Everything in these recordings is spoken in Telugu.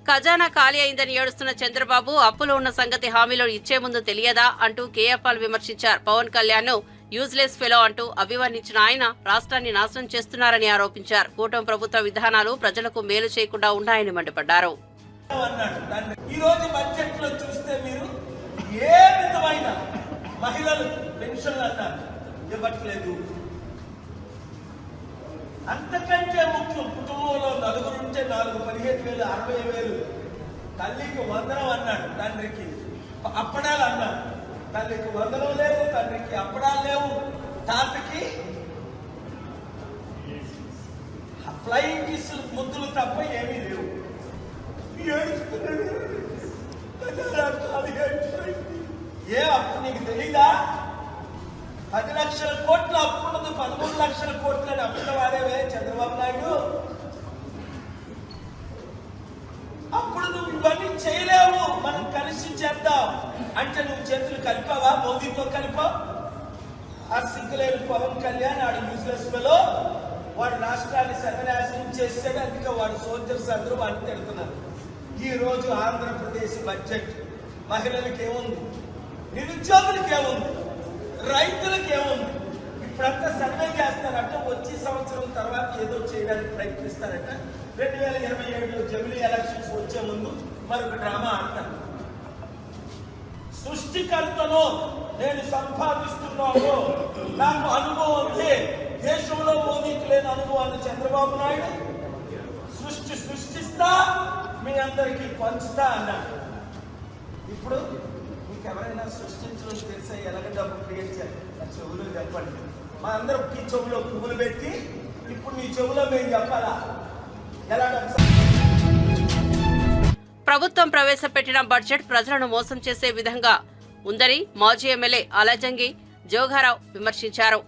ఖజానా ఖాళీ అయిందని ఏడుస్తున్న చంద్రబాబు అప్పులో ఉన్న సంగతి హామీలో ఇచ్చే ముందు తెలియదా అంటూ కేఎఫ్ఆర్ విమర్శించారు. పవన్ కళ్యాణ్ ను యూజ్లెస్ ఫెలో అంటూ అభివర్ణించిన ఆయన రాష్ట్రాన్ని నాశనం చేస్తున్నారని ఆరోపించారు. కూటమి ప్రభుత్వ విధానాలు ప్రజలకు మేలు చేయకుండా ఉన్నాయని మండిపడ్డారు. ఈ రోజు బడ్జెట్ లో చూస్తే మీరు ఏ విధమైన మహిళలు పెన్షన్లు అన్నారు ఇవ్వట్లేదు. అంతకంటే ముఖ్యం కుటుంబంలో నలుగురుంటే 15,000 60,000 తల్లికి వందనం అన్నాడు, తండ్రికి అప్పడాలు అన్నాడు. తల్లికి వందనం లేవు, తండ్రికి అప్పడాలు లేవు, తాతకి ఫ్లయింగ్ కిస్ ముద్దులు తప్ప ఏమీ లేవు. ఏ అప్పు నీకు తెలీదా? 10 లక్షల కోట్ల అప్పున్నది 13 లక్షల కోట్లని అప్పుల వాడేవే చంద్రబాబు నాయుడు. అప్పుడు నువ్వు ఇవన్నీ చేయలేవు, మనం కలిసి చేద్దాం అంటే నువ్వు చేతులు కలిపావా? మోదీతో కలిపావు. ఆ సిగ్గులేని పవన్ కళ్యాణ్ ఆడు యూజ్లెస్ ఫెలో, వాడు రాష్ట్రాన్ని సర్వనాశనం చేశాడు. అందుకే వాడు సోల్జర్స్ అందరూ వాడిని తిడుతున్నారు. ఈ రోజు ఆంధ్రప్రదేశ్ బడ్జెట్ మహిళలకు ఏముంది, నిరుద్యోగులకు ఏముంది, రైతులకు ఏముంది? ఇప్పుడంతా సర్వే చేస్తారట, వచ్చే సంవత్సరం తర్వాత ఏదో చేయడానికి ప్రయత్నిస్తారట. 2027 జమిలీ ఎలక్షన్స్ వచ్చే ముందు మరొక డ్రామా ఆడతారు. సృష్టికర్తను నేను సంపాదిస్తున్నాను, నాకు అనుభవం ఉంది, దేశంలో మోదీకి లేని అనుభవాన్ని చంద్రబాబు నాయుడు సృష్టిస్తా మీ అందరికీ పంచుతా అన్నాడు. ఇప్పుడు మీకు ఎవరైనా సృష్టించడం తెలిసే ఎలాగ డబ్బు క్రియేట్ చేయాలి? చెవులు చెప్పండి. మా అందరికి చెవులో పువ్వులు పెట్టి ఇప్పుడు నీ చెవులో మేము చెప్పాలా ఎలా? ప్రభుత్వం ప్రవేశపెట్టిన బడ్జెట్ ప్రజలను మోసం చేసే విధంగా ఉందని మాజీ ఎమ్మెల్యే అలజంగి జోగారావు విమర్శించారు.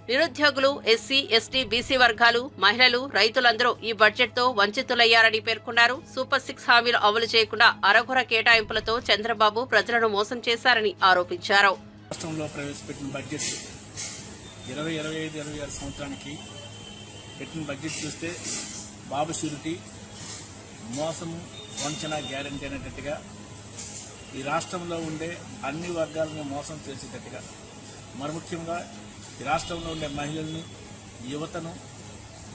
నిరుద్యోగులు, ఎస్సీ, ఎస్టీ, బీసీ వర్గాలు, మహిళలు, రైతులందరూ ఈ బడ్జెట్తో వంచితులయ్యారని పేర్కొన్నారు. సూపర్ 6 హామీలు అమలు చేయకుండా అరకొర కేటాయింపులతో చంద్రబాబు ప్రజలను మోసం చేశారని ఆరోపించారు. రాష్ట్రంలో ప్రవేశపెట్టిన బడ్జెట్ 2025-26 సంవత్సరానికి పెట్టిన బడ్జెట్ చూస్తే బాబు షూరిటీ, మోసం, వంచన గ్యారంటీ అనేటట్టుగా ఈ రాష్ట్రంలో ఉండే అన్ని వర్గాలను మోసం చేసేటట్టుగా, మరి ముఖ్యంగా ఈ రాష్ట్రంలో ఉండే మహిళల్ని, యువతను,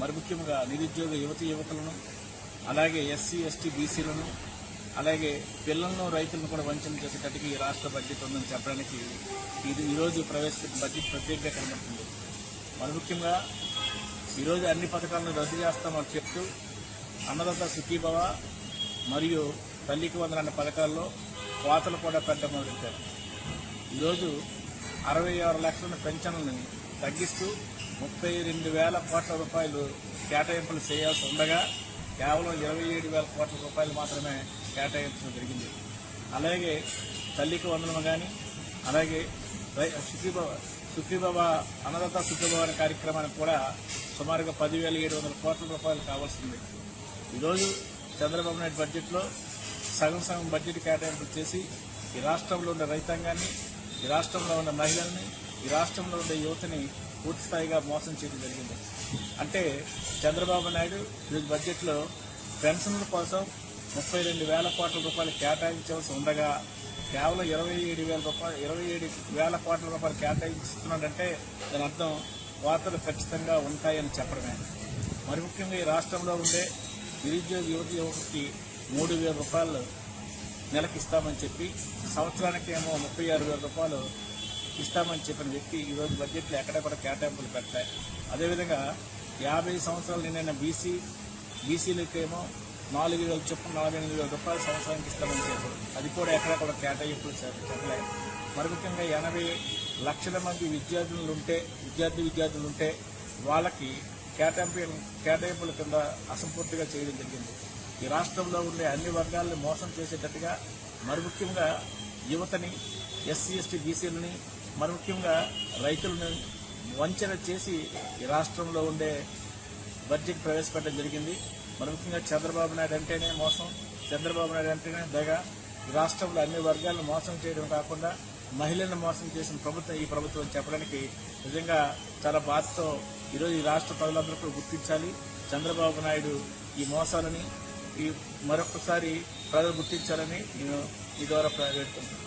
మరి ముఖ్యంగా నిరుద్యోగ యువతలను, అలాగే ఎస్సీ, ఎస్టీ, బీసీలను, అలాగే పిల్లలను, రైతులను కూడా వంచన చేసేటట్టుగా ఈ రాష్ట్ర బడ్జెట్ ఉందని చెప్పడానికి ఇది ఈరోజు ప్రవేశపెట్టిన బడ్జెట్ ప్రత్యేకంగా కనబడుతుంది. మరి ముఖ్యంగా ఈరోజు అన్ని పథకాలను రద్దు చేస్తామని చెప్తూ అన్నదాత సుఖీభవ మరియు తల్లికి వందన అనే పథకాల్లో కోతలు కూడా పెట్టడం మొదలెట్టారు. ఈరోజు 66 లక్షల పెన్షన్లను తగ్గిస్తూ 32,000 కోట్ల రూపాయలు కేటాయింపులు చేయాల్సి ఉండగా కేవలం 27,000 కోట్ల రూపాయలు మాత్రమే కేటాయించడం జరిగింది. అలాగే తల్లికి వందనం కానీ, అలాగే సుఖీభవ అన్నదాత సుఖీభవ అనే కార్యక్రమానికి కూడా సుమారుగా 10,700 కోట్ల రూపాయలు కావాల్సింది. ఈరోజు చంద్రబాబు నాయుడు బడ్జెట్లో సగం బడ్జెట్ కేటాయింపులు చేసి ఈ రాష్ట్రంలో ఉండే రైతాంగాన్ని, ఈ రాష్ట్రంలో ఉన్న మహిళల్ని, ఈ రాష్ట్రంలో ఉండే యువతని పూర్తి స్థాయిగా మోసం చేయడం జరిగింది. అంటే చంద్రబాబు నాయుడు ఈరోజు బడ్జెట్లో పెన్షన్ల కోసం 32,000 కోట్ల రూపాయలు కేటాయించవలసి ఉండగా కేవలం 27,000 కోట్ల రూపాయలు కేటాయిస్తున్నాడంటే దాని అర్థం కోతలు ఖచ్చితంగా ఉంటాయని చెప్పడమే. మరి ముఖ్యంగా ఈ రాష్ట్రంలో ఉండే నిరుద్యోగ యువతికి 3,000 రూపాయలు నెలకు ఇస్తామని చెప్పి సంవత్సరానికి ఏమో 36,000 రూపాయలు ఇస్తామని చెప్పిన వ్యక్తి ఈరోజు బడ్జెట్లో ఎక్కడ కూడా కేటాయింపులు పెట్టాయి. అదేవిధంగా 50 సంవత్సరాలు నిన్న బీసీలకేమో 4,000 చొప్పున 48,000 రూపాయలు సంవత్సరానికి ఇస్తామని చెప్పారు. అది కూడా ఎక్కడ కూడా కేటాయింపులు చెప్పలేదు. మరి ముఖ్యంగా 80 లక్షల మంది విద్యార్థులు ఉంటే వాళ్ళకి కేటాయింపుల కింద అసంపూర్తిగా చేయడం జరిగింది. ఈ రాష్ట్రంలో ఉండే అన్ని వర్గాలను మోసం చేసేటట్టుగా, మరి ముఖ్యంగా యువతని, ఎస్సీ, ఎస్టీ, బీసీలని, మరి ముఖ్యంగా రైతులను వంచన చేసి ఈ రాష్ట్రంలో ఉండే బడ్జెట్ ప్రవేశపెట్టడం జరిగింది. మరి ముఖ్యంగా చంద్రబాబు నాయుడు అంటేనే మోసం, చంద్రబాబు నాయుడు అంటేనే దగ. ఈ రాష్ట్రంలో అన్ని వర్గాలను మోసం చేయడం కాకుండా మహిళలను మోసం చేసిన ప్రభుత్వం ఈ ప్రభుత్వం చెప్పడానికి నిజంగా చాలా బాధతో ఈరోజు ఈ రాష్ట్ర ప్రజలందరూ కూడా గుర్తించాలి. చంద్రబాబు నాయుడు ఈ మోసాలని, ఈ మరొకసారి ప్రజలు గుర్తించాలని నేను ఈ ద్వారా వేడుకుంటున్నాను.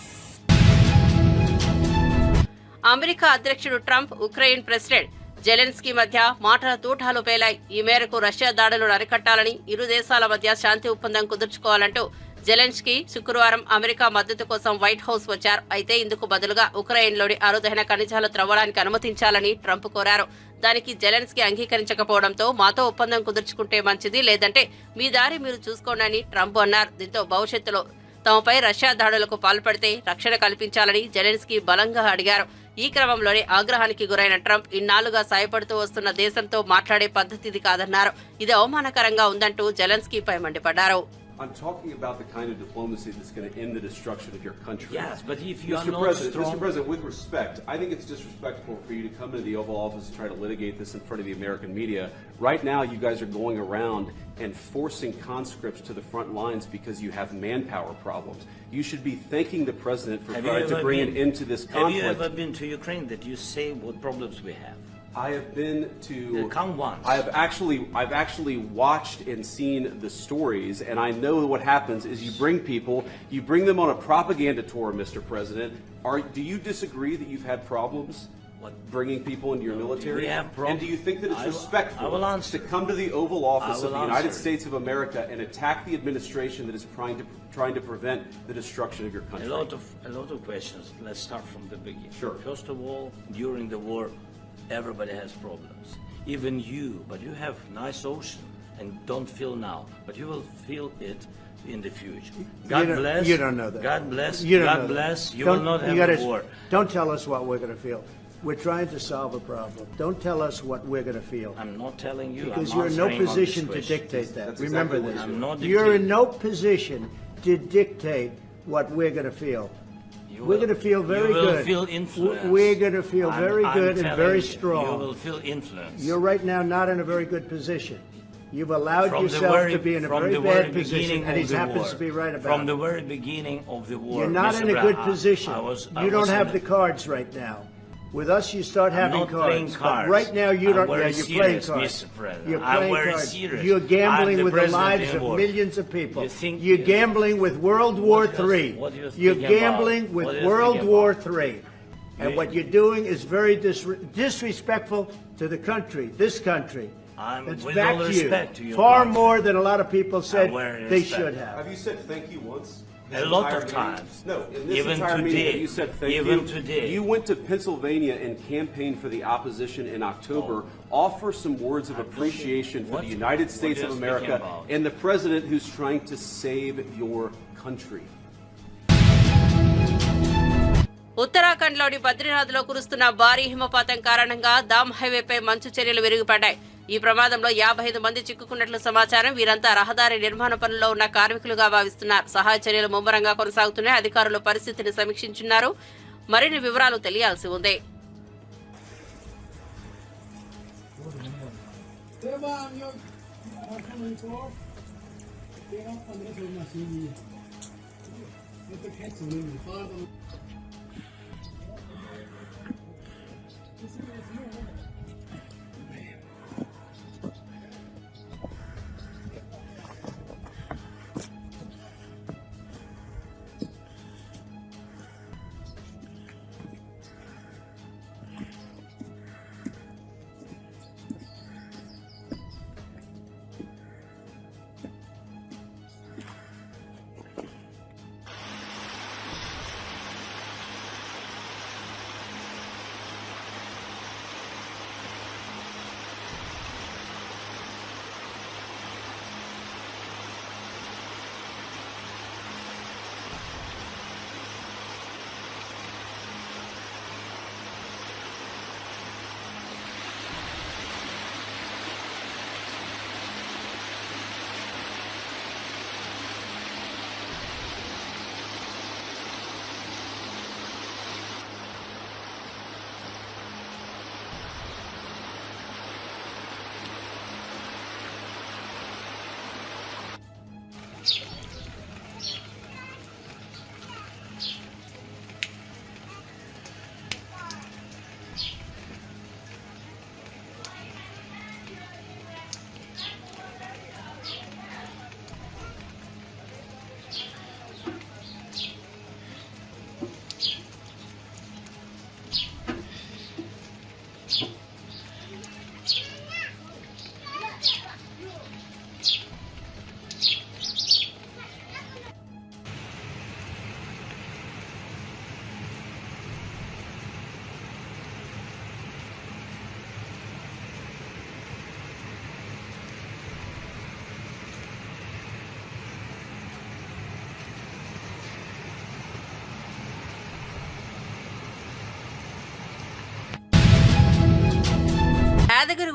అమెరికా అధ్యక్షుడు ట్రంప్, ఉక్రెయిన్ ప్రెసిడెంట్ జెలెన్స్కీ మధ్య మాటల తూటాలు పేలాయి. ఈ మేరకు రష్యా దాడులను అరికట్టాలని, ఇరు దేశాల మధ్య శాంతి ఒప్పందం కుదుర్చుకోవాలంటూ జెలెన్స్కీ శుక్రవారం అమెరికా మద్దతు కోసం వైట్ హౌస్ వచ్చారు. అయితే ఇందుకు బదులుగా ఉక్రెయిన్లోని అరుదైన ఖనిజాలు త్రవ్వడానికి అనుమతించాలని ట్రంప్ కోరారు. దానికి జెలెన్స్కీ అంగీకరించకపోవడంతో మాతో ఒప్పందం కుదుర్చుకుంటే మంచిది, లేదంటే మీ దారి మీరు చూసుకోండి ట్రంప్ అన్నారు. దీంతో భవిష్యత్తులో తమపై రష్యా దాడులకు పాల్పడితే రక్షణ కల్పించాలని జెలెన్స్కీ బలంగా అడిగారు. ఈ క్రమంలోనే ఆగ్రహానికి గురైన ట్రంప్ ఇన్నాళ్లుగా సాయపడుతూ వస్తున్న దేశంతో మాట్లాడే పద్ధతి ఇది కాదన్నారు. ఇది అవమానకరంగా ఉందంటూ జెలెన్స్కీపై మండిపడ్డారు. I'm talking about the kind of diplomacy that's going to end the destruction of your country. Yes, but if you are not strong... Mr. President, with respect, I think it's disrespectful for you to come into the Oval Office and try to litigate this in front of the American media. Right now, you guys are going around and forcing conscripts to the front lines because you have manpower problems. You should be thanking the President for trying to bring an end to this conflict. Have you ever been to Ukraine that you say what problems we have? I have been to. Come once. I've actually watched and seen the stories, and I know what happens is you bring people, you bring them on a propaganda tour, Mr. President. Do you disagree that you've had problems bringing people into your military? We have problems. And do you think that it's respectful to come to the Oval Office of the United States of America and attack the administration that is trying to prevent the destruction of your country? A lot of questions. Let's start from the beginning. Sure. First of all, during the war, everybody has problems, even you, but you have nice ocean and don't feel now, but you will feel it in the future. God bless. You don't know that. God bless. You don't God know bless. That. You Don't, will not you have gotta, a war. Don't tell us what we're going to feel. We're trying to solve a problem. Don't tell us what we're going to feel. I'm not telling you. Because I'm you're in no answering on this position to question. dictate that. That's Remember exactly this. what I'm not You're in dictating. no position to dictate what we're going to feel. We're going to feel very you will good. Feel influenced. We're going to feel very I'm good and very you, strong. You will feel influence. You're right now not in a very good position. You've allowed From yourself to be in a very bad position, and he happens to be right about From it. the very beginning of the war. You're not Mr. in a good Braha, position. You don't have the cards right now. With us, you start having not playing cards. cards. But right now, you I'm don't. very Yeah, you're playing serious, cards. Mr. President. You're I'm playing very cards. serious. You're gambling I'm the with the president lives in of war. millions of people. You think- You're gambling with World War What III. what do you You're think about? gambling with What do you World think War about? III. And You- what you're doing is very disrespectful to the country, this country. It's with back all to respect you. to your Far country. more than a lot of people said very they respect. should have. Have you said thank you once? A lot of Entire times. meeting? No, in this Even entire meeting, today. have you said thank Even you? today. You went to Pennsylvania and campaigned for the opposition in October. Offer some words of appreciation for What- the United what States are of you America speaking about? and the president who's trying to save your country. ఉత్తరాఖండ్లోని బద్రీనాథ్లో కురుస్తున్న భారీ హిమపాతం కారణంగా దామ్ హైవేపై మంచు చర్యలు విరిగిపడ్డాయి. ఈ ప్రమాదంలో 55 మంది చిక్కుకున్నట్లు సమాచారం. వీరంతా రహదారి నిర్మాణ పనుల్లో ఉన్న కార్మికులుగా భావిస్తున్నారు. సహాయ చర్యలు ముమ్మరంగా కొనసాగుతున్నాయి. అధికారులు పరిస్థితిని సమీక్షించున్నారు. మరిన్ని వివరాలు తెలియాల్సి ఉంది.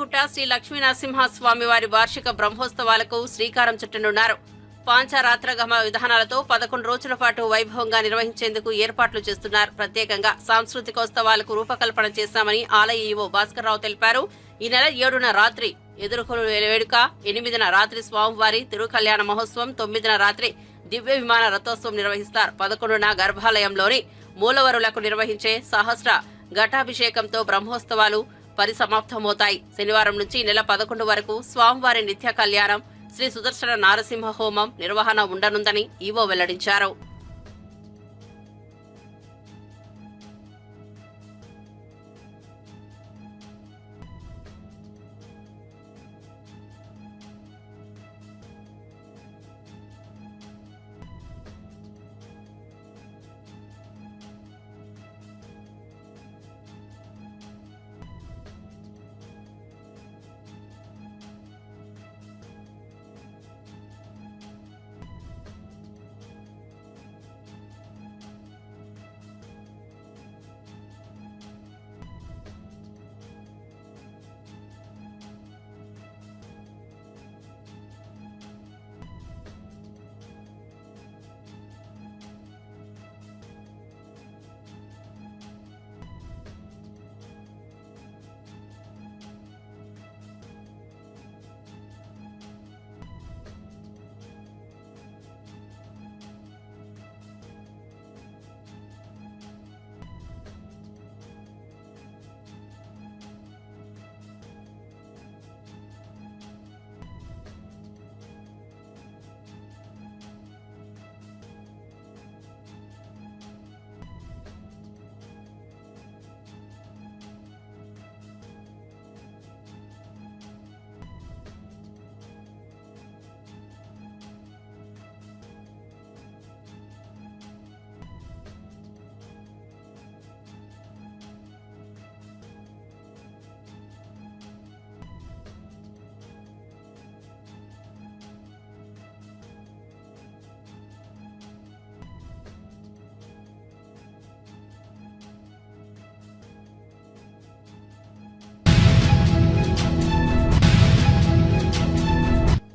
యాదగిరిగుట్ట శ్రీ లక్ష్మీనరసింహస్వామి వారి వార్షిక బ్రహ్మోత్సవాలకు శ్రీకారం చుట్టనున్నారు. పాంచరాత్రగమ విధానాలతో 11 రోజుల పాటు వైభవంగా నిర్వహించేందుకు ఏర్పాట్లు చేస్తున్నారు. ప్రత్యేకంగా సాంస్కృతికోత్సవాలకు రూపకల్పన చేశామని ఆలయ ఈవో భాస్కర్రావు తెలిపారు. ఈ నెల 7న రాత్రి ఎదురుకొలు వేడుక, 8న రాత్రి స్వామివారి తిరుకల్యాణ మహోత్సవం, 9న రాత్రి దివ్య విమాన రథోత్సవం నిర్వహిస్తారు. 11న గర్భాలయంలోని మూలవరులకు నిర్వహించే సహస్ర ఘటాభిషేకంతో బ్రహ్మోత్సవాలు పరిసమాప్తమవుతాయి. శనివారం నుంచి నెల 11 వరకు స్వామివారి నిత్య కళ్యాణం, శ్రీ సుదర్శన నారసింహ హోమం నిర్వహణ ఉండనుందని ఈవో వెల్లడించారు.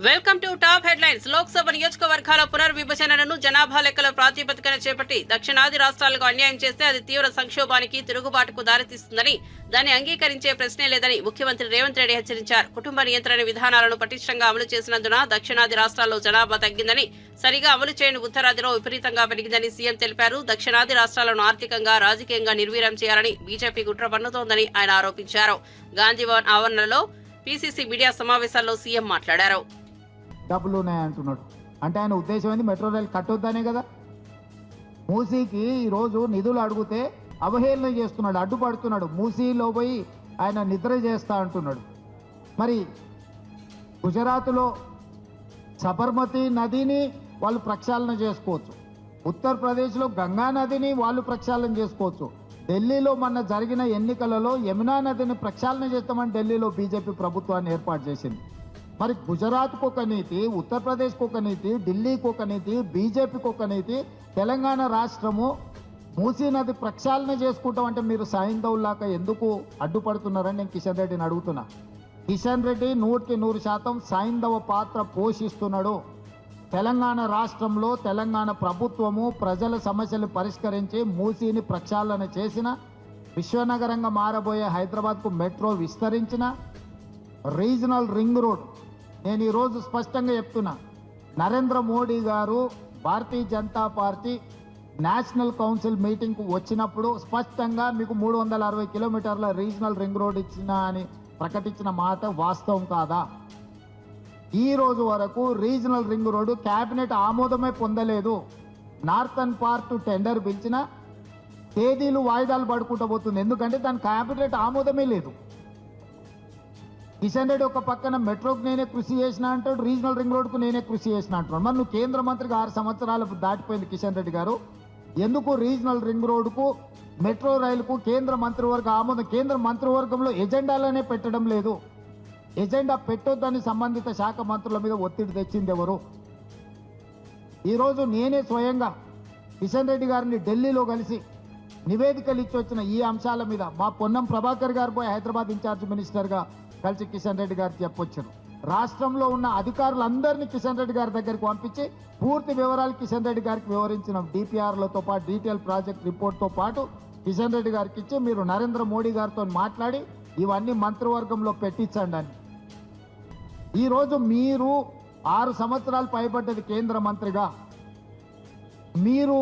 Welcome to top headlines. Lok Sabha నియోజకవర్గాల పునర్విభజనను జనాభా లెక్కల ప్రాతిపదికన చేపట్టి దక్షిణాది రాష్ట్రాలకు అన్యాయం చేస్తే అది తీవ్ర సంక్షోభానికి, తిరుగుబాటుకు దారితీస్తుందని, దాన్ని అంగీకరించే ప్రశ్నే లేదని ముఖ్యమంత్రి రేవంత్ రెడ్డి హెచ్చరించారు. కుటుంబ నియంత్రణ విధానాలను పటిష్టంగా అమలు చేసినందున దక్షిణాది రాష్ట్రాల్లో జనాభా తగ్గిందని, సరిగా అమలు చేయని ఉత్తరాదిలో విపరీతంగా పెరిగిందని సీఎం తెలిపారు. దక్షిణాది రాష్ట్రాలను ఆర్థికంగా, రాజకీయంగా నిర్వీర్యం చేయాలని బీజేపీ కుట్ర పన్నుతోందని ఆయన ఆరోపించారు. గాంధీభవన్ ఆవరణలో పీసీసీ మీడియా సమావేశాల్లో సీఎం మాట్లాడారు. డబ్బులు ఉన్నాయంటున్నాడు అంటే ఆయన ఉద్దేశం ఏంది? మెట్రో రైలు కట్టొద్దనే కదా. మూసీకి ఈరోజు నిధులు అడిగితే అవహేళన చేస్తున్నాడు, అడ్డుపడుతున్నాడు. మూసీలో పోయి ఆయన నిద్ర చేస్తా అంటున్నాడు. మరి గుజరాత్లో సబర్మతి నదిని వాళ్ళు ప్రక్షాళన చేసుకోవచ్చు, ఉత్తరప్రదేశ్లో గంగా నదిని వాళ్ళు ప్రక్షాళన చేసుకోవచ్చు. ఢిల్లీలో మొన్న జరిగిన ఎన్నికలలో యమునా నదిని ప్రక్షాళన చేస్తామని ఢిల్లీలో బీజేపీ ప్రభుత్వాన్ని ఏర్పాటు చేసింది. మరి గుజరాత్కు ఒక నీతి, ఉత్తరప్రదేశ్కు ఒక నీతి, ఢిల్లీకి ఒక నీతి, బీజేపీకి ఒక నీతి, తెలంగాణ రాష్ట్రము మూసీ నది ప్రక్షాళన చేసుకుంటాం అంటే మీరు సైంధవులాగా ఎందుకు అడ్డుపడుతున్నారని నేను కిషన్ రెడ్డిని అడుగుతున్నా. కిషన్ రెడ్డి 100% సైంధవ పాత్ర పోషిస్తున్నాడు. తెలంగాణ రాష్ట్రంలో తెలంగాణ ప్రభుత్వము ప్రజల సమస్యలు పరిష్కరించి మూసీని ప్రక్షాళన చేసిన, విశ్వనగరంగా మారబోయే హైదరాబాద్కు మెట్రో విస్తరించిన, రీజనల్ రింగ్ రోడ్, నేను ఈరోజు స్పష్టంగా చెప్తున్నా, నరేంద్ర మోడీ గారు Bharatiya Janata party national council మీటింగ్కు వచ్చినప్పుడు స్పష్టంగా మీకు 360 కిలోమీటర్ల రీజనల్ రింగ్ రోడ్ ఇచ్చిన అని ప్రకటించిన మాట వాస్తవం కాదా? ఈ రోజు వరకు రీజనల్ రింగ్ రోడ్డు కేబినెట్ ఆమోదమే పొందలేదు. నార్థన్ పార్ట్ టెండర్ పిలిచిన తేదీలు వాయిదాలు పడుకుంటూ పోతుంది, ఎందుకంటే దాని కేబినెట్ ఆమోదమే లేదు. కిషన్ రెడ్డి ఒక పక్కన మెట్రోకి నేనే కృషి చేసిన అంటాడు, రీజనల్ రింగ్ రోడ్కు నేనే కృషి చేసిన అంటున్నాడు. మరి నువ్వు కేంద్ర మంత్రిగా 6 సంవత్సరాలు దాటిపోయింది కిషన్ రెడ్డి గారు, ఎందుకు రీజనల్ రింగ్ రోడ్కు, మెట్రో రైలుకు కేంద్ర మంత్రివర్గ ఆమోదం, కేంద్ర మంత్రివర్గంలో ఎజెండాలోనే పెట్టడం లేదు. ఎజెండా పెట్టొద్దని సంబంధిత శాఖ మంత్రుల మీద ఒత్తిడి తెచ్చింది ఎవరు? ఈరోజు నేనే స్వయంగా కిషన్ రెడ్డి గారిని ఢిల్లీలో కలిసి నివేదికలు ఇచ్చి వచ్చిన ఈ అంశాల మీద. మా పొన్నం ప్రభాకర్ గారు పోయి హైదరాబాద్ ఇన్ఛార్జ్ మినిస్టర్గా కలిసి కిషన్ రెడ్డి గారు చెప్పొచ్చారు. రాష్ట్రంలో ఉన్న అధికారులందరినీ కిషన్ రెడ్డి గారి దగ్గరికి పంపించి పూర్తి వివరాలు కిషన్ రెడ్డి గారికి వివరించిన డిపిఆర్లతో పాటు డీటెయిల్ ప్రాజెక్ట్ రిపోర్ట్తో పాటు కిషన్ రెడ్డి గారికి ఇచ్చి మీరు నరేంద్ర మోడీ గారితో మాట్లాడి ఇవన్నీ మంత్రివర్గంలో పెట్టించండి అని. ఈరోజు మీరు 6 సంవత్సరాలు పైబడ్డది కేంద్ర మంత్రిగా, మీరు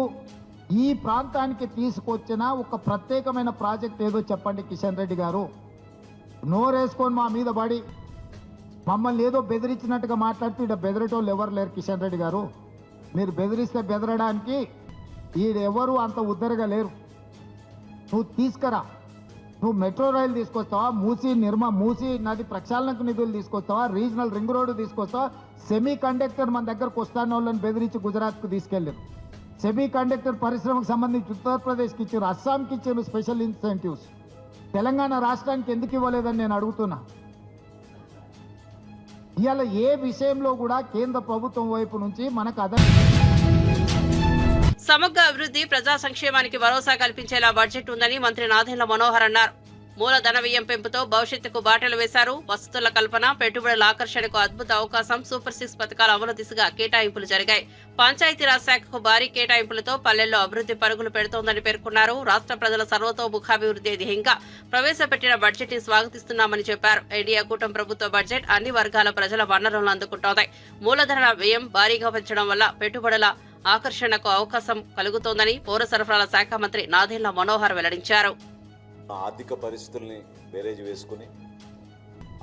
ఈ ప్రాంతానికి తీసుకొచ్చిన ఒక ప్రత్యేకమైన ప్రాజెక్ట్ ఏదో చెప్పండి కిషన్ రెడ్డి గారు. నోరేసుకొని మా మీద పడి మమ్మల్ని ఏదో బెదిరించినట్టుగా మాట్లాడుతూ ఇక్కడ బెదిరేటోళ్ళు ఎవరు లేరు కిషన్ రెడ్డి గారు. మీరు బెదిరిస్తే బెదరడానికి ఈడెవరు అంత ఉద్దరగా లేరు. నువ్వు తీసుకురా, నువ్వు మెట్రో రైలు తీసుకొస్తావా, మూసీ నది ప్రక్షాళనకు నిధులు తీసుకొస్తావా, రీజనల్ రింగ్ రోడ్డు తీసుకొస్తావా, సెమీ కండక్టర్ మన దగ్గరకు వస్తాను వాళ్ళని బెదిరించి గుజరాత్కు తీసుకెళ్ళారు. సెమీ కండక్టర్ పరిశ్రమకు సంబంధించి ఉత్తరప్రదేశ్కి ఇచ్చారు, అస్సాంకి ఇచ్చారు స్పెషల్ ఇన్సెంటివ్స్. తెలంగాణ రాష్ట్రానికి ఎందుకు ఇవ్వలేదని నేను అడుగుతున్నా. ఇవాళ ఏ విషయంలో కూడా కేంద్ర ప్రభుత్వం వైపు నుంచి మనకు సమగ్ర అభివృద్ధి ప్రజా సంక్షేమానికి భరోసా కల్పించేలా బడ్జెట్ ఉందని మంత్రి నాదెండ్ల మనోహర్ అన్నారు. మూలధన వ్యయం పెంపుతో భవిష్యత్తుకు బాటలు వేశారు. వసతుల కల్పన, పెట్టుబడుల ఆకర్షణకు అద్భుత అవకాశం. సూపర్ 6 పథకాల అమలు దిశగా కేటాయింపులు జరిగాయి. పంచాయతీరాజ్ శాఖకు భారీ కేటాయింపులతో పల్లెల్లో అభివృద్ధి పరుగులు పెడుతోందని పేర్కొన్నారు. రాష్ట్ర ప్రజల సర్వతోముఖాభివృద్ధి ధ్యేయంగా ప్రవేశపెట్టిన బడ్జెట్ ని స్వాగతిస్తున్నామని చెప్పారు. ఎన్డీఏ కూటమి ప్రభుత్వ బడ్జెట్ అన్ని వర్గాల ప్రజల వనరులను అందుకుంటోంది. మూలధన వ్యయం భారీగా పెంచడం వల్ల పెట్టుబడుల ఆకర్షణకు అవకాశం కలుగుతోందని పౌర సరఫరాల శాఖ మంత్రి నాదెండ్ల మనోహర్ వెల్లడించారు. ఆర్థిక పరిస్థితుల్ని బేరేజ్ వేసుకుని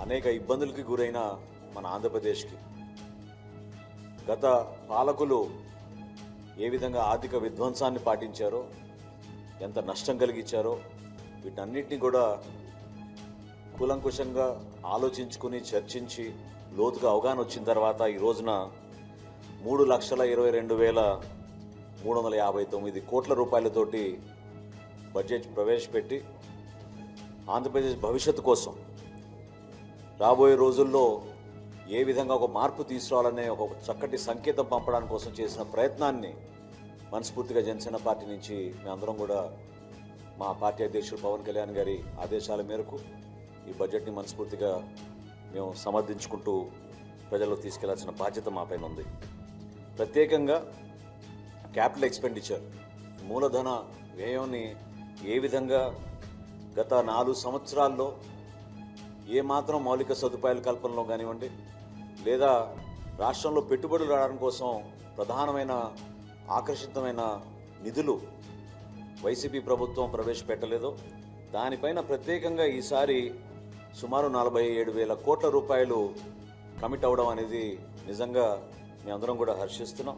అనేక ఇబ్బందులకి గురైన మన ఆంధ్రప్రదేశ్కి గత పాలకులు ఏ విధంగా ఆర్థిక విధ్వంసాన్ని పాటించారో, ఎంత నష్టం కలిగించారో వీటన్నిటిని కూడా కూలంకుషంగా ఆలోచించుకుని చర్చించి లోతుగా అవగాహన వచ్చిన తర్వాత ఈ రోజున 3,22,359 కోట్ల రూపాయలతోటి బడ్జెట్ ప్రవేశపెట్టి ఆంధ్రప్రదేశ్ భవిష్యత్తు కోసం రాబోయే రోజుల్లో ఏ విధంగా ఒక మార్పు తీసుకురావాలనే ఒక చక్కటి సంకేతం పంపడానికి కోసం చేసిన ప్రయత్నాన్ని మనస్ఫూర్తిగా జనసేన పార్టీ నుంచి మేమందరం కూడా మా పార్టీ అధ్యక్షుడు పవన్ కళ్యాణ్ గారి ఆదేశాల మేరకు ఈ బడ్జెట్ని మనస్ఫూర్తిగా మేము సమర్థించుకుంటూ ప్రజల్లో తీసుకెళ్లాల్సిన బాధ్యత మా పైన ఉంది. ప్రత్యేకంగా క్యాపిటల్ ఎక్స్పెండిచర్, మూలధన వ్యయాన్ని ఏ విధంగా గత 4 సంవత్సరాల్లో ఏమాత్రం మౌలిక సదుపాయాల కల్పనలో కానివ్వండి, లేదా రాష్ట్రంలో పెట్టుబడులు రావడం కోసం ప్రధానమైన ఆకర్షితమైన నిధులు వైసీపీ ప్రభుత్వం ప్రవేశపెట్టలేదో దానిపైన ప్రత్యేకంగా ఈసారి సుమారు 47,000 కోట్ల రూపాయలు కమిట్ అవ్వడం అనేది నిజంగా మేమందరం కూడా హర్షిస్తున్నాం.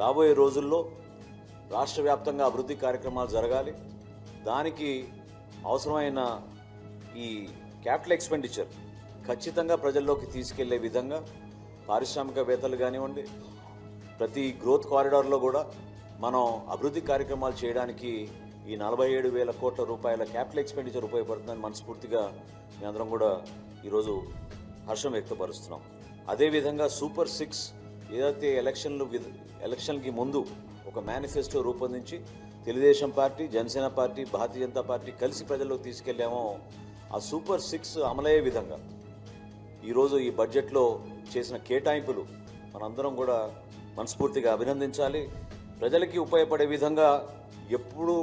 రాబోయే రోజుల్లో రాష్ట్ర వ్యాప్తంగా అభివృద్ధి కార్యక్రమాలు జరగాలి. దానికి అవసరమైన ఈ క్యాపిటల్ ఎక్స్పెండిచర్ ఖచ్చితంగా ప్రజల్లోకి తీసుకెళ్లే విధంగా పారిశ్రామికవేత్తలు కానివ్వండి, ప్రతి గ్రోత్ కారిడార్లో కూడా మనం అభివృద్ధి కార్యక్రమాలు చేయడానికి ఈ 47,000 కోట్ల రూపాయల క్యాపిటల్ ఎక్స్పెండిచర్ ఉపయోగపడుతుందని మనస్ఫూర్తిగా మేమందరం కూడా ఈరోజు హర్షం వ్యక్తపరుస్తున్నాం. అదేవిధంగా సూపర్ 6 ఏదైతే ఎలక్షన్కి ముందు ఒక మేనిఫెస్టో రూపొందించి Telugu Desam party, Janasena party, Bharatiya Janata party కలిసి ప్రజల్లోకి తీసుకెళ్లామో ఆ సూపర్ 6 అమలయ్యే విధంగా ఈరోజు ఈ బడ్జెట్లో చేసిన కేటాయింపులు మనందరం కూడా మనస్ఫూర్తిగా అభినందించాలి. ప్రజలకి ఉపయోగపడే విధంగా ఎప్పుడూ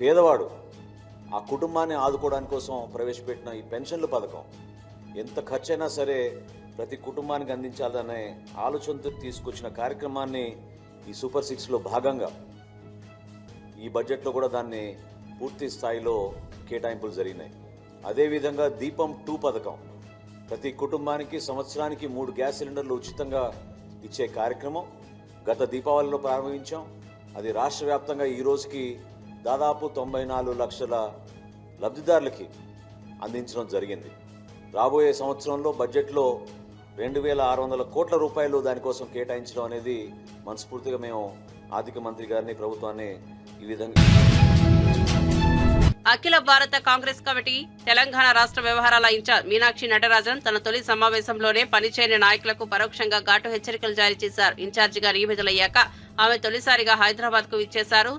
పేదవాడు ఆ కుటుంబాన్ని ఆదుకోవడానికి కోసం ప్రవేశపెట్టిన ఈ పెన్షన్ల పథకం ఎంత ఖర్చైనా సరే ప్రతి కుటుంబానికి అందించాలనే ఆలోచనతో తీసుకొచ్చిన కార్యక్రమాన్ని ఈ సూపర్ 6లో భాగంగా ఈ బడ్జెట్లో కూడా దాన్ని పూర్తి స్థాయిలో కేటాయింపులు జరిగినాయి. అదేవిధంగా దీపం 2 పథకం ప్రతి కుటుంబానికి సంవత్సరానికి 3 గ్యాస్ సిలిండర్లు ఉచితంగా ఇచ్చే కార్యక్రమం గత దీపావళిలో ప్రారంభించాం. అది రాష్ట్ర వ్యాప్తంగా ఈ రోజుకి దాదాపు 94 లక్షల లబ్ధిదారులకి అందించడం జరిగింది. రాబోయే సంవత్సరంలో బడ్జెట్లో 2,600 కోట్ల రూపాయలు దానికోసం కేటాయించడం అనేది మనస్ఫూర్తిగా మేము ఆర్థిక మంత్రి గారిని, ప్రభుత్వాన్ని ఈ విధంగా. అఖిల భారత కాంగ్రెస్ కమిటీ తెలంగాణ రాష్ట్ర వ్యవహారాల ఇన్ఛార్జ్ మీనాక్షి నటరాజన్ తన తొలి సమావేశంలోనే పనిచేయని నాయకులకు పరోక్షంగా ఘాటు హెచ్చరికలు జారీ చేశారు. ఇన్ఛార్జిగా నియమితులయ్యాక ఆమె తొలిసారిగా హైదరాబాద్ కు విచ్చేశారు.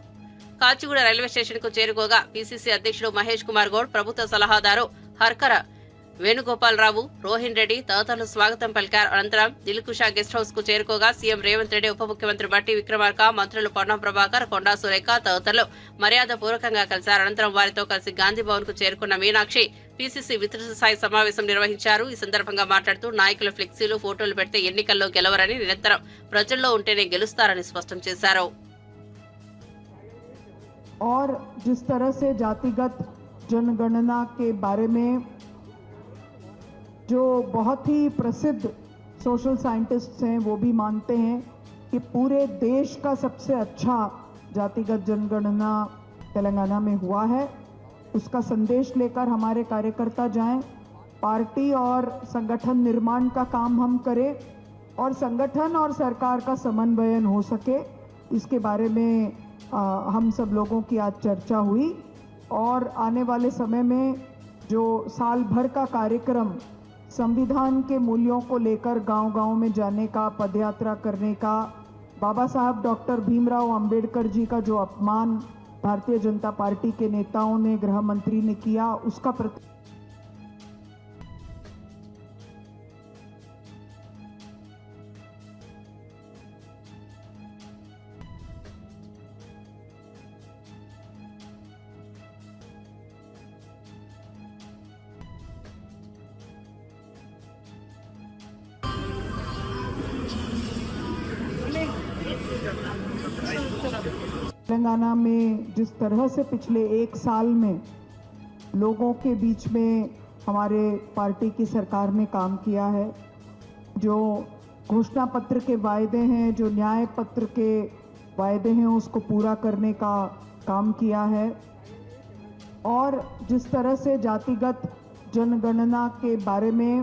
కాచిగూడ రైల్వే స్టేషన్ కు చేరుకోగా పీసీసీ అధ్యక్షుడు మహేష్ కుమార్ గౌడ్, ప్రభుత్వ సలహాదారు హర్కర వేణుగోపాలరావు, రోహిన్ రెడ్డి తదితరులు స్వాగతం పలికారు. అనంతరం దిల్కుషా గెస్ట్ హౌస్ కు చేరుకోగా సీఎం రేవంత్ రెడ్డి, ఉప ముఖ్యమంత్రి బట్టి విక్రమార్క, మంత్రులు పొన్నం ప్రభాకర్, కొండా సురేఖ తదితరులు మర్యాద పూర్వకంగా కలిశారు. అనంతరం వారితో కలిసి గాంధీ భవన్ కు చేరుకున్న మీనాక్షి పీసీసీ విస్తృత స్థాయి సమావేశం నిర్వహించారు. ఈ సందర్భంగా మాట్లాడుతూ నాయకుల ఫ్లెక్సీలు, ఫోటోలు పెడితే ఎన్నికల్లో గెలవరని, నిరంతరం ప్రజల్లో ఉంటేనే గెలుస్తారని స్పష్టం చేశారు. और जिस तरह से जातिगत जनगणना के बारे में जो बहुत ही प्रसिद्ध सोशल साइंटिस्ट्स हैं वो भी मानते हैं कि पूरे देश का सबसे अच्छा जातिगत जनगणना तेलंगाना में हुआ है, उसका संदेश लेकर हमारे कार्यकर्ता जाएं, पार्टी और संगठन निर्माण का काम हम करें और संगठन और सरकार का समन्वयन हो सके, इसके बारे में हम सब लोगों की आज चर्चा हुई। और आने वाले समय में जो साल भर का कार्यक्रम संविधान के मूल्यों को लेकर गांव-गांव में जाने का, पदयात्रा करने का, बाबा साहब डॉक्टर भीमराव अंबेडकर जी का जो अपमान भारतीय जनता पार्टी के नेताओं ने, गृह मंत्री ने किया, उसका तेलंगाना में जिस तरह से पिछले एक साल में लोगों के बीच में हमारे पार्टी की सरकार ने काम किया है, जो घोषणा पत्र के वायदे हैं, जो न्याय पत्र के वायदे हैं, उसको पूरा करने का काम किया है। और जिस तरह से जातिगत जनगणना के बारे में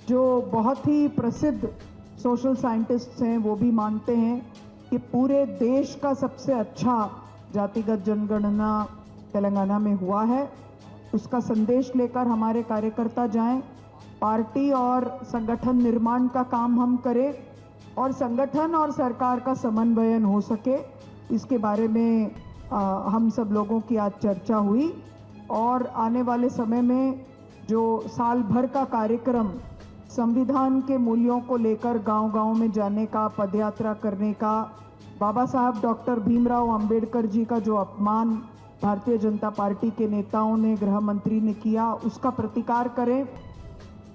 जो बहुत ही प्रसिद्ध सोशल साइंटिस्ट्स हैं वो भी मानते हैं कि पूरे देश का सबसे अच्छा जातिगत जनगणना तेलंगाना में हुआ है, उसका संदेश लेकर हमारे कार्यकर्ता जाएं, पार्टी और संगठन निर्माण का काम हम करें और संगठन और सरकार का समन्वयन हो सके, इसके बारे में हम सब लोगों की आज चर्चा हुई। और आने वाले समय में जो साल भर का कार्यक्रम संविधान के मूल्यों को लेकर गांव-गांव में जाने का, पदयात्रा करने का, बाबा साहब डॉक्टर भीमराव अंबेडकर जी का जो अपमान भारतीय जनता पार्टी के नेताओं ने, गृह मंत्री ने किया, उसका प्रतिकार करें।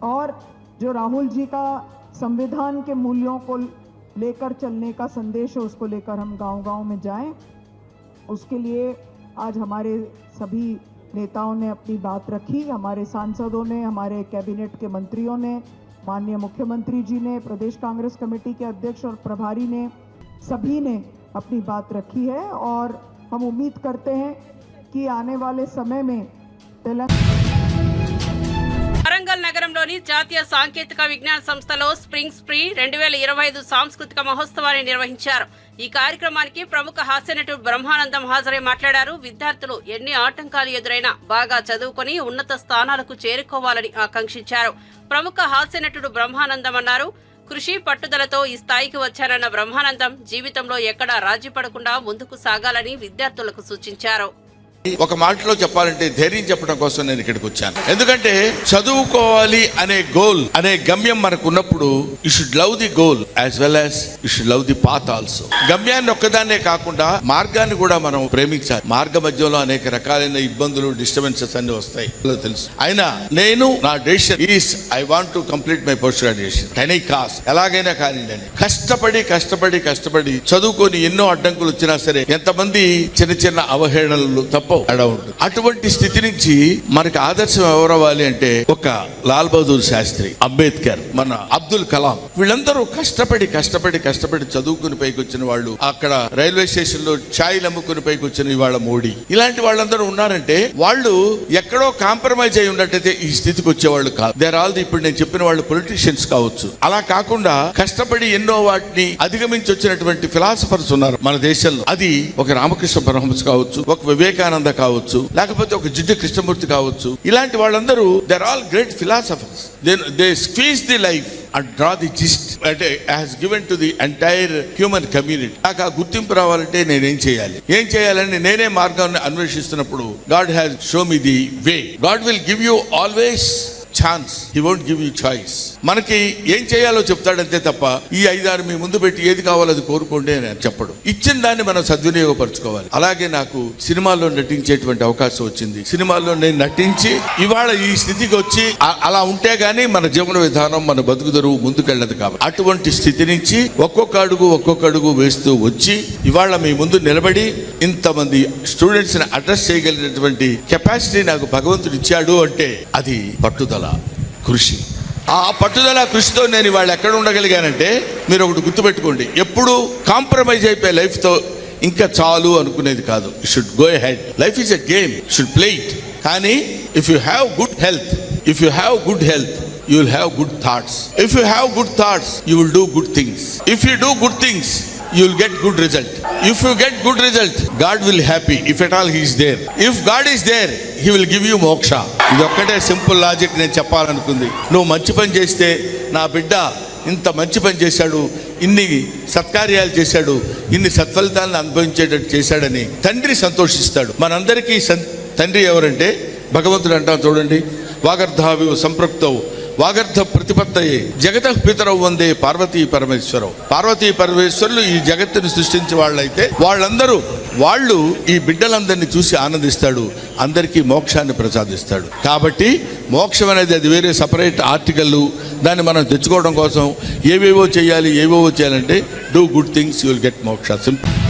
और जो राहुल जी का संविधान के मूल्यों को लेकर चलने का संदेश है, उसको लेकर हम गांव-गांव में जाएं। उसके लिए आज हमारे सभी नेताओं ने अपनी बात रखी, हमारे सांसदों ने, हमारे कैबिनेट के मंत्रियों ने, माननीय मुख्यमंत्री जी ने, प्रदेश कांग्रेस कमेटी के अध्यक्ष और प्रभारी ने, सभी ने अपनी बात रखी है। और हम उम्मीद करते हैं कि आने वाले समय में వరంగల్ నగరంలోని జాతీయ సాంకేతిక విజ్ఞాన సంస్థలో స్ప్రింగ్ స్ప్రీ 2025 సాంస్కృతిక మహోత్సవాన్ని నిర్వహించారు. ఈ కార్యక్రమానికి ప్రముఖ హాస్య నటుడు బ్రహ్మానందం హాజరై మాట్లాడారు. విద్యార్థులు ఎన్ని ఆటంకాలు ఎదురైనా బాగా చదువుకొని ఉన్నత స్థానాలకు చేరుకోవాలని ఆకాంక్షించారు. ప్రముఖ హాస్య నటుడు బ్రహ్మానందం అన్నారు, కృషి పట్టుదలతో ఈ స్థాయికి వచ్చారన్న బ్రహ్మానందం జీవితంలో ఎక్కడా రాజీ పడకుండా ముందుకు సాగాలని విద్యార్థులకు సూచించారు. ఒక మాటలో చెప్పాలంటే ధైర్యం చెప్పడం కోసం నేను ఇక్కడికి వచ్చాను. ఎందుకంటే చదువుకోవాలి అనే గోల్, అనే గమ్యం మనకు ఉన్నప్పుడు you should love the goal as well as you should love the path also. గమ్యాన్ని ఒక్కదాన్నే కాకుండా మార్గాన్ని కూడా మనం ప్రేమించాలి. మార్గ మధ్యలో అనేక రకాలైన ఇబ్బందులు, డిస్టర్బెన్సెస్ అన్ని వస్తాయి తెలుసు. అయినా నేను నా decision is I want to complete my post graduation any cost, ఎలాగైనా కానివ్వండి. కష్టపడి చదువుకొని ఎన్నో అడ్డంకులు వచ్చినా సరే, ఎంతమంది చిన్న చిన్న అవహేళనలు తప్ప అటువంటి స్థితి నుంచి మనకి ఆదర్శం ఎవరవ్వాలి అంటే ఒక లాల్ బహదూర్ శాస్త్రి, అంబేద్కర్, మన అబ్దుల్ కలాం, వీళ్ళందరూ కష్టపడి చదువుకుని పైకి వచ్చిన వాళ్ళు. అక్కడ రైల్వే స్టేషన్ లో ఛాయలు అమ్ముకుని పైకి వచ్చిన ఇవాళ మోడీ, ఇలాంటి వాళ్ళందరూ ఉన్నారంటే వాళ్ళు ఎక్కడో కాంప్రమైజ్ అయి ఉన్నట్టయితే ఈ స్థితికి వచ్చేవాళ్ళు కాదు. దేర్ ఆల్ ది ఇప్పుడు నేను చెప్పిన వాళ్ళు పొలిటీషియన్స్ కావచ్చు. అలా కాకుండా కష్టపడి ఎన్నో వాటిని అధిగమించి వచ్చినటువంటి ఫిలాసఫర్స్ ఉన్నారు మన దేశంలో. అది ఒక రామకృష్ణ పరమహంస కావచ్చు, ఒక వివేకానంద కావచ్చు, లేకపోతే ఒక జిడ్డు కృష్ణమూర్తి కావచ్చు. ఇలాంటి వాళ్ళందరూ they are all great philosophers. They squeeze the life and draw the gist అంటే has given to the entire human community. నాకు ఆ గుర్తింపు రావాలంటే నేనేం చేయాలని నేనే మార్గాన్ని అన్వేషిస్తున్నప్పుడు God has shown me the way. God will give you always chance, he won't give you choice. మనకి ఏం చేయాలో చెప్తాడంతే తప్ప ఈ 5-6 మీ ముందు పెట్టి ఏది కావాలో అది కోరుకోండి అని చెప్పడు. ఇచ్చిన దాన్ని మనం సద్వినియోగపరచుకోవాలి. అలాగే నాకు సినిమాల్లో నటించేటువంటి అవకాశం వచ్చింది. సినిమాల్లో నేను నటించి ఇవాళ ఈ స్థితికి వచ్చి అలా ఉంటే గానీ మన జీవన విధానం, మన బతుకుదరువు ముందుకెళ్ళదు. కాబట్టి అటువంటి స్థితి నుంచి ఒక్కొక్క అడుగు వేస్తూ వచ్చి ఇవాళ మీ ముందు నిలబడి ఇంతమంది స్టూడెంట్స్ ని అడ్రస్ చేయగలిగినటువంటి కెపాసిటీ నాకు భగవంతుడు ఇచ్చాడు అంటే అది పట్టుదల, కృషి. ఆ పట్టుదల కృషితో నేను ఇవాళ ఎక్కడ ఉండగలిగానంటే మీరు ఒకటి గుర్తుపెట్టుకోండి, ఎప్పుడు కాంప్రమైజ్ అయిపోయే లైఫ్తో ఇంకా చాలు అనుకునేది కాదు. You should go ahead. Life is a game, should play it. కానీ if you have good health, you will have good thoughts. If you have good thoughts, you will do good things. If you do good things, you will get good result. If you get good result, God will happy, if at all He is there. If God is there, He will give you moksha. ఇది ఒక్కటే సింపుల్ లాజిక్ నేను చెప్పాలనుకుంది. నువ్వు మంచి పని చేస్తే, నా బిడ్డ ఇంత మంచి పని చేశాడు, ఇన్ని సత్కార్యాలు చేశాడు, ఇన్ని సత్ఫలితాలను అనుభవించేటట్టు చేశాడని తండ్రి సంతోషిస్తాడు. మనందరికీ తండ్రి ఎవరంటే భగవంతుడు అంటాం చూడండి, వాగర్ధావివ సంపృక్తవు వాగర్ధ ప్రతిపత్తయే జగతః పితరౌ వందే పార్వతీ పరమేశ్వరవు. పార్వతీ పరమేశ్వరులు ఈ జగత్తుని సృష్టించి వాళ్ళైతే వాళ్ళు ఈ బిడ్డలందరినీ చూసి ఆనందిస్తాడు, అందరికీ మోక్షాన్ని ప్రసాదిస్తాడు. కాబట్టి మోక్షం అనేది అది వేరే సపరేట్ ఆర్టికల్. దాన్ని మనం తెచ్చుకోవడం కోసం ఏవేవో చేయాలంటే do good things, you will get మోక్ష. సింపుల్.